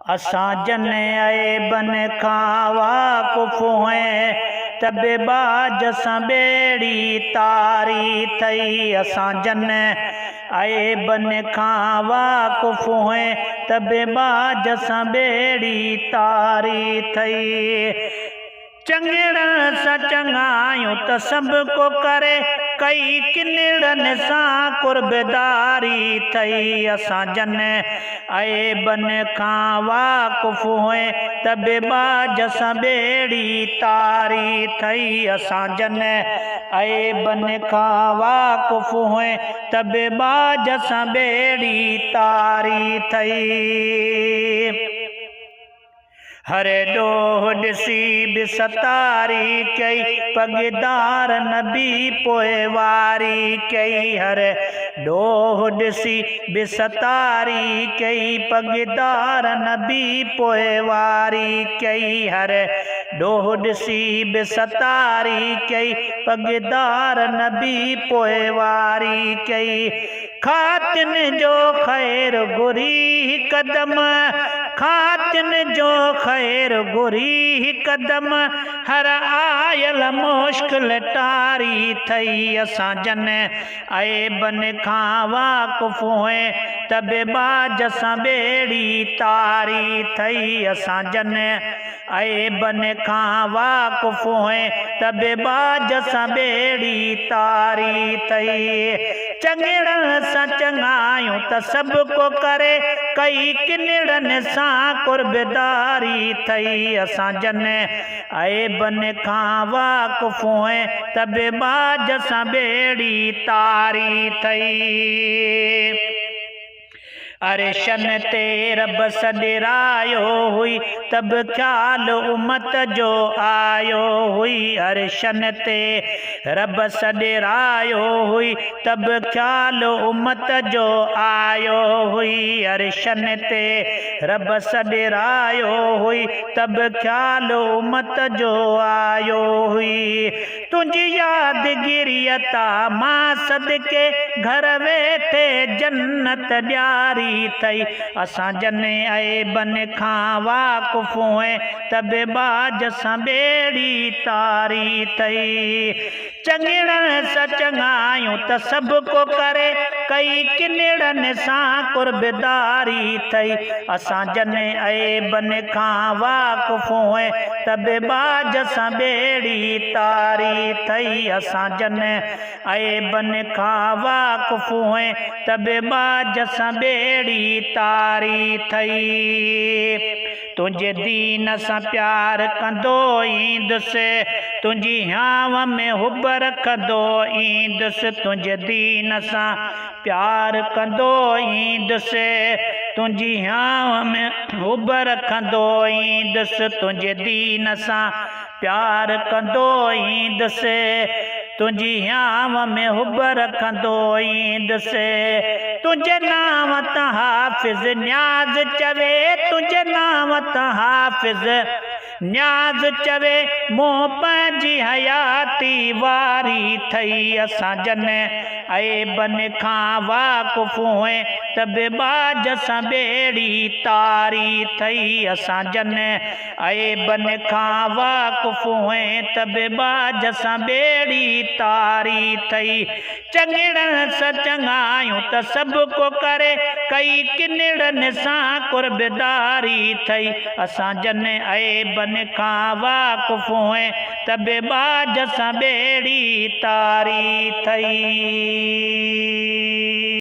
असां जन आए बन खां वाकुफ़ हैं तबे बाज सां बेड़ी तारी थई। असां जन आए बन खां वाकुफ़ हैं तबे बाज सां बेड़ी तारी थई। चंगिड़न सां चंगायूं त सब को करे कई किनिड़न सां कुर्बदारी थई। असां जन आए बन खां वाकुफ़ हैं तबे बाज सां बेड़ी तारी थई। असां जन आए बन खां वाकुफ़ हैं तबे बाज सां बेड़ी तारी थई। हर ॾोह ॾिसी बि सतारी कई पगदार नबी पोइवारी कई। हर ॾोह ॾिसी बि सतारी कई पगदार नबी पोइवारी कई। हर ॾोह ॾिसी बि सतारी कई पगदार नबी पोइवारी कई। खातिन जो ख़ैर घुरी कदम खातिन जो ख़ैर घुरी कदम हर आयल मुश्किल टारी थई। असां जन आए बन खां वाकुफ़ हैं तबे बाज सां बेड़ी तारी थई। असां जन आए बन खां वाकुफ़ हैं तबे बाज सां बेड़ी तारी थई। चंगिड़न सां चंगायूं त सब को करे कई किनिड़न सां कुर्बदारी थई। असां जन आए बन खां वाकुफ़ हैं तबे बाज सां बेड़ी तारी थई। अरशन ते रब सॾरायो हुई तब ख्याल उम्मत जो आयो हुई। अरशन ते रब सॾरायो हुई तब ख्याल उम्मत जो आयो हुई। अरशन ते रब सॾरायो हुई तब ख्याल उम्मत जो आयो हुई। तुंहिंजी यादगिरीअ तां मां सदके घर वेठे जन्नत ॾियारी थई। असां जन आए बन खां वाकुफ़ हैं तबे बाज सां बेड़ी तारी थई। चंगिड़न सां चंगायूं त सब को करे कई किनिड़न सां कुर्बदारी थई। असां जन आए बन खां वाकुफ़ हैं तबे बाज सां बेड़ी तारी थई। असां जन आए बन खां वाकुफ़ हैं तबे बाज सां बेड़ी तारी थई। तुंहिंजे दीन सां प्यार कंदो ईंदुसि तुंहिंजी हियांव में हुब रखंदो ईंदुसि। तुंहिंजे दीन सां प्यार कंदो ईंदुसि तुंहिंजी हियांव में हुब रखंदो ईंदुसि। तुंहिंजे दीन सां प्यार कंदो ईंदुसि तुंहिंजी हियांव में हुब रखंदो ईंदुसि। तुंहिंजे नाम तां हाफ़िज़ न्याज़ चवे तुंहिंजे नाम तां हाफ़िज़ न्याज़ चवे मूं पंहिंजी हयाती वारी थई। असां जन आए बन खां वाकुफ़ हैं तबे बाज सां बेड़ी तारी थई। असां जन आए बन खां वाकुफ़ हैं तबे बाज सां बेड़ी तारी थई। चंगिड़न सां चंगायूं त सब को करे कई किनिड़न सां कुर्बदारी थई। असां जन आए बन खां वाकुफ़ हैं तबे बाज सां बेड़ी तारी थई।